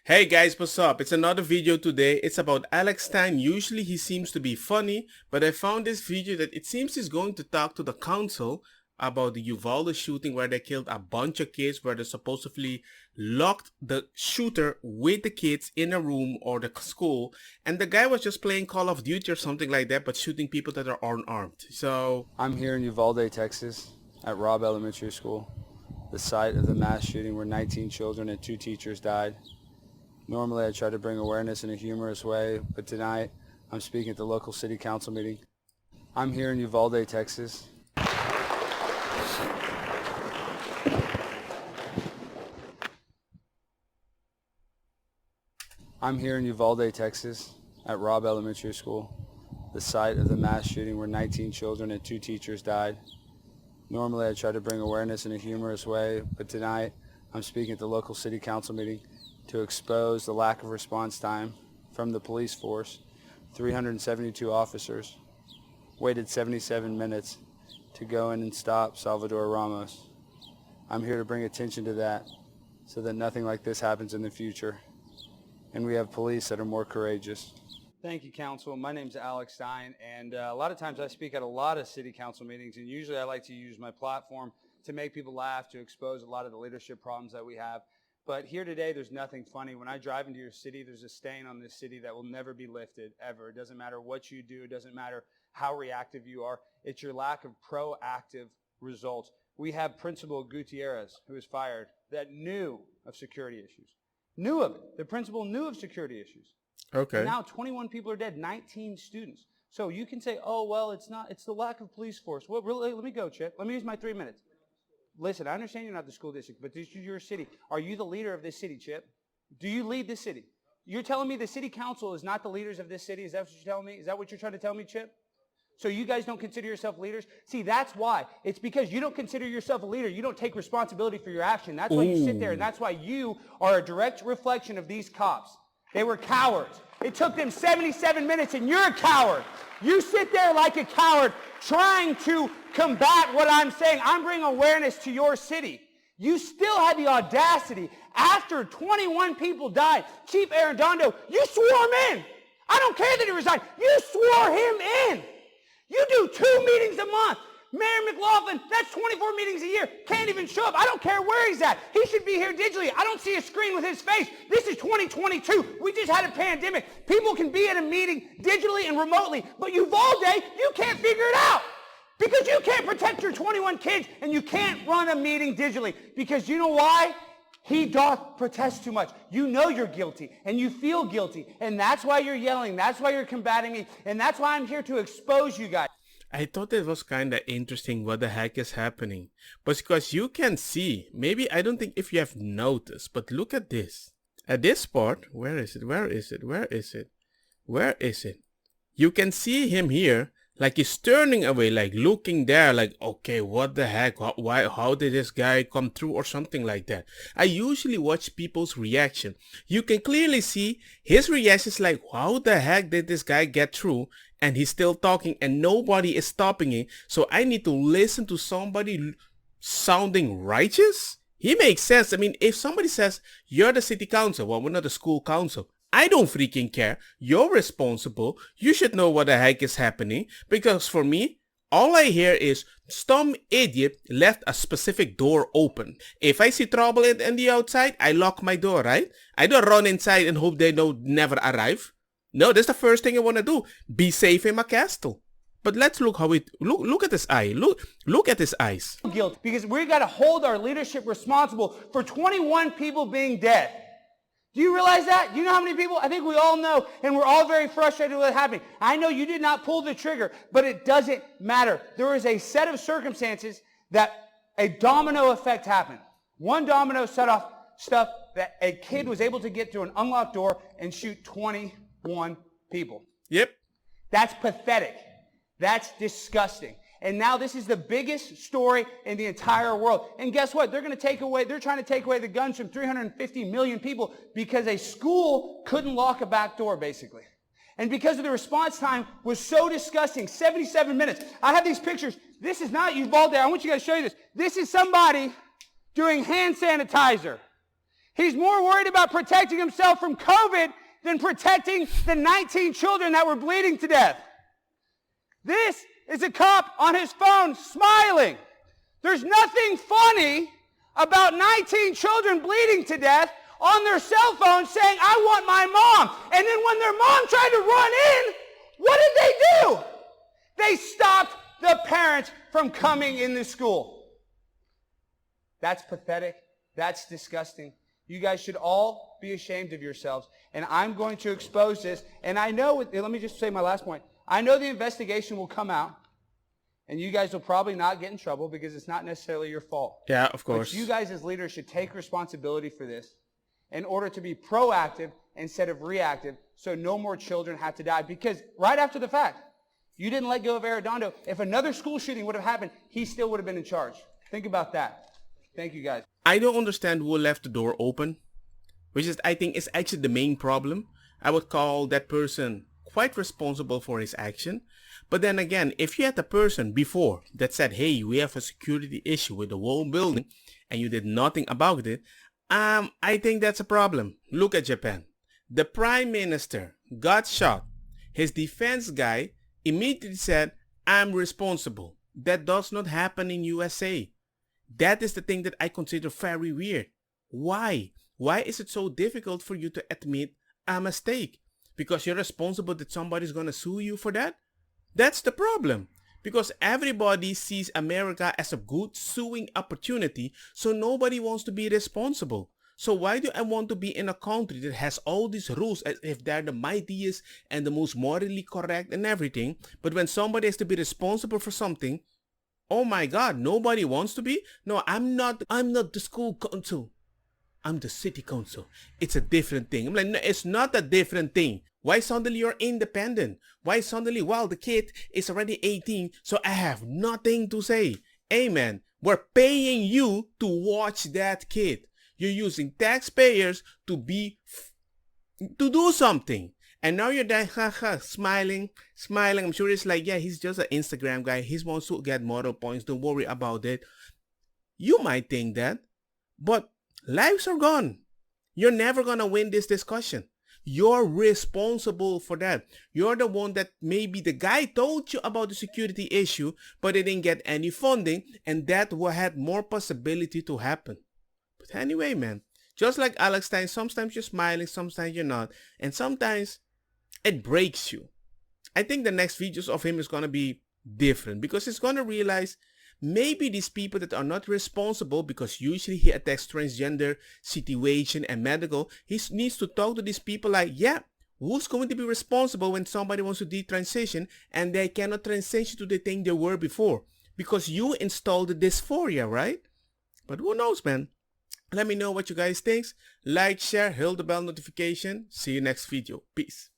Hey guys, what's up? It's another video today. It's about Alex Stein. Usually he seems to be funny, but I found this video that it seems he's going to talk to the council about the Uvalde shooting where they killed a bunch of kids, where they supposedly locked the shooter with the kids in a room or the school, and the guy was just playing Call of Duty or something like that, but shooting people that are unarmed. So I'm here in Uvalde, Texas, at Robb Elementary School, the site of the mass shooting where 19 children and 2 teachers died. Normally I try to bring awareness in a humorous way, but tonight I'm speaking at the local city council meeting. I'm here in Uvalde, Texas. I'm here in Uvalde, Texas, at Robb Elementary School, the site of the mass shooting where 19 children and 2 teachers died. Normally I try to bring awareness in a humorous way, but tonight I'm speaking at the local city council meeting to expose the lack of response time from the police force. 372 officers waited 77 minutes to go in and stop Salvador Ramos. I'm here to bring attention to that so that nothing like this happens in the future, and we have police that are more courageous. Thank you, Council. My name's Alex Stein, and a lot of times I speak at a lot of city council meetings, and usually I like to use my platform to make people laugh, to expose a lot of the leadership problems that we have. But here today, there's nothing funny. When I drive into your city, there's a stain on this city that will never be lifted, ever. It doesn't matter what you do. It doesn't matter how reactive you are. It's your lack of proactive results. We have Principal Gutierrez, who was fired, that knew of security issues. Knew of it. The principal knew of security issues. okay. And now 21 people are dead, 19 students. So you can say, oh, well, it's the lack of police force. Well, really, let me go, Chip. Let me use my 3 minutes. Listen, I understand you're not the school district, but this is your city. Are you the leader of this city, Chip? Do you lead this city? You're telling me the city council is not the leaders of this city? Is that what you're telling me? Is that what you're trying to tell me, Chip? So you guys don't consider yourself leaders? See, that's why. It's because you don't consider yourself a leader. You don't take responsibility for your action. That's why you sit there, and that's why you are a direct reflection of these cops. They were cowards. It took them 77 minutes, and you're a coward. You sit there like a coward trying to combat what I'm saying. I'm bringing awareness to your city. You still had the audacity, after 21 people died, Chief Arredondo, you swore him in. I don't care that he resigned. You swore him in. You do 2 meetings a month. Mayor McLaughlin, that's 24 meetings a year. Can't even show up. I don't care where he's at. He should be here digitally. I don't see a screen with his face. This is 2022. We just had a pandemic. People can be at a meeting digitally and remotely, but Uvalde, you can't figure it out. Because you can't protect your 21 kids, and you can't run a meeting digitally. Because you know why? He doth protest too much. You know you're guilty, and you feel guilty, and that's why you're yelling. That's why you're combating me, and that's why I'm here to expose you guys. I thought it was kind of interesting what the heck is happening. But because you can see, maybe I don't think if you have noticed, but look at this. At this part, where is it? Where is it? Where is it? Where is it? You can see him here, like he's turning away, like looking there, like, okay, what the heck? How did this guy come through or something like that? I usually watch people's reaction. You can clearly see his reaction is like, how the heck did this guy get through? And he's still talking and nobody is stopping him. So I need to listen to somebody sounding righteous? He makes sense. I mean, if somebody says, you're the city council, well, we're not the school council. I don't freaking care. You're responsible. You should know what the heck is happening. Because for me, all I hear is some idiot left a specific door open. If I see trouble in the outside, I lock my door, right? I don't run inside and hope they don't never arrive. No, that's the first thing I want to do. Be safe in my castle. But let's look how it look at his eye. Look at his eyes. Guilt, because we got to hold our leadership responsible for 21 people being dead. Do you realize that? Do you know how many people? I think we all know, and we're all very frustrated with what's happening. I know you did not pull the trigger, but it doesn't matter. There is a set of circumstances that a domino effect happened. One domino set off stuff that a kid was able to get through an unlocked door and shoot 21 people. Yep. That's pathetic. That's disgusting. And now this is the biggest story in the entire world. And guess what? They're trying to take away the guns from 350 million people because a school couldn't lock a back door, basically. And because of the response time was so disgusting, 77 minutes. I have these pictures. This is not Uvalde. I want you guys to show you this. This is somebody doing hand sanitizer. He's more worried about protecting himself from COVID than protecting the 19 children that were bleeding to death. This is a cop on his phone smiling. There's nothing funny about 19 children bleeding to death on their cell phone saying, I want my mom. And then when their mom tried to run in, what did they do? They stopped the parents from coming in the school. That's pathetic. That's disgusting. You guys should all be ashamed of yourselves. And I'm going to expose this. And I know, let me just say my last point. I know the investigation will come out. And you guys will probably not get in trouble because it's not necessarily your fault. Yeah, of course. But you guys as leaders should take responsibility for this in order to be proactive instead of reactive so no more children have to die. Because right after the fact, you didn't let go of Arredondo. If another school shooting would have happened, he still would have been in charge. Think about that. Thank you, guys. I don't understand who left the door open, which is, I think, is actually the main problem. I would call that person quite responsible for his action. But then again, if you had a person before that said, hey, we have a security issue with the whole building, and you did nothing about it, I think that's a problem. Look at Japan. The prime minister got shot. His defense guy immediately said, I'm responsible. That does not happen in USA. That is the thing that I consider very weird. Why? Why is it so difficult for you to admit a mistake? Because you're responsible that somebody's going to sue you for that? That's the problem. Because everybody sees America as a good suing opportunity, so nobody wants to be responsible. So why do I want to be in a country that has all these rules as if they're the mightiest and the most morally correct and everything, but when somebody has to be responsible for something, oh my God, nobody wants to be? No, I'm not the school council. I'm the city council. It's a different thing. I'm like, no, it's not a different thing. Why suddenly you're independent? Why suddenly, well, the kid is already 18, so I have nothing to say. Amen. We're paying you to watch that kid. You're using taxpayers to do something. And now you're there, smiling. I'm sure it's like, yeah, he's just an Instagram guy. He wants to get moral points. Don't worry about it. You might think that, but lives are gone. You're never going to win this discussion. You're responsible for that. You're the one that maybe the guy told you about the security issue, but it didn't get any funding, and that had more possibility to happen. But anyway, man, just like Alex Stein, sometimes you're smiling, sometimes you're not, and sometimes it breaks you. I think the next videos of him is going to be different because he's going to realize maybe these people that are not responsible, because usually he attacks transgender situation and medical, he needs to talk to these people like, yeah, who's going to be responsible when somebody wants to detransition and they cannot transition to the thing they were before? Because you installed the dysphoria, right? But who knows, man? Let me know what you guys think. Like, share, hit the bell notification. See you next video. Peace.